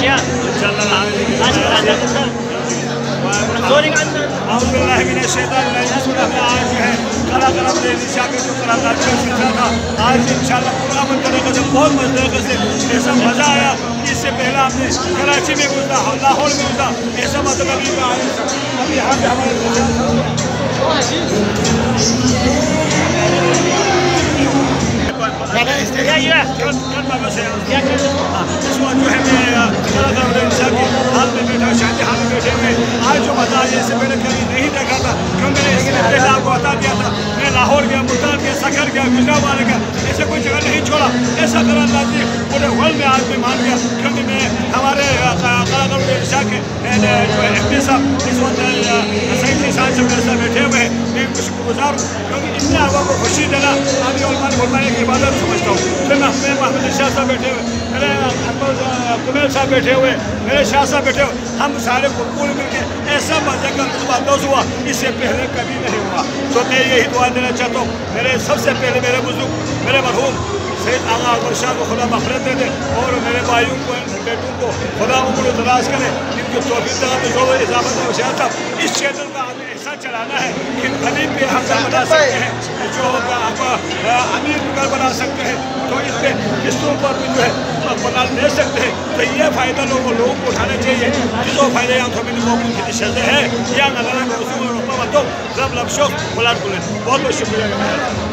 أشياء أعوذ بالله من الشيطان الرجيم بسم الله आज जो है कलाकार अपने निशा के जो कलाकार का सिलसिला था आज इंशाल्लाह पूरा अमन तरीके से बहुत मजे तरीके से ऐसा मजा आया इससे पहले हमने कराची में गुजरा लाहौर में गुजरा ऐसा मतलब अभी यहाँ पे हमारे जो है हाल में बैठा शादी हाल में बैठे हुए आज जो मजा आया इससे पहले कभी नहीं देखा था क्यों मैंने इसके पहले आपको बता दिया था मैं लाहौर गया मुल्तान गया सखर गया गुजरावाल गया ऐसे कोई जगह नहीं छोड़ा ऐसा करना चाहती पूरे वर्ल्ड में आज मैं मान गया क्योंकि मैं हमारे कलाकारों के निशा के जो है एम पी साहब इस वक्त सही निशान से मेरे साथ बैठे हुए हैं मैं शुक्रगुजार हूँ क्योंकि इतने आवा को खुशी देना अभी और घुमाने की इबादत समझता हूँ फिर मैं महमूद शाह साहब बैठे हुए मेरे कुमेल साहब बैठे हुए मेरे शाह साहब बैठे हुए हम सारे पूरे मिलकर ऐसा मजे का लुत्फ़ हुआ इससे पहले कभी नहीं हुआ तो मैं यही दुआ देना चाहता हूँ मेरे सबसे पहले मेरे बुजुर्ग मेरे मरहूम सैयद आगा अकबर शाह को खुदा मग़फ़िरत दे दे और मेरे भाइयों को बेटों को खुदा उम्र दराज करे इनकी तौफ़ीक़ में जो इजाफ़त हो शाह साहब इस क्षेत्र का हमें ऐसा चलाना है कि गरीब पे हम बना सकते हैं जो अमीर भी बना सकते हैं तो इस पर किस्तों पर भी जो है बना ले सकते हैं तो ये फ़ायदा लोगों को उठाना चाहिए जो फ़ायदे यहाँ तो मैंने मौक़ों की शज़े है या नज़र रब लफ्शो बहुत बहुत शुक्रिया।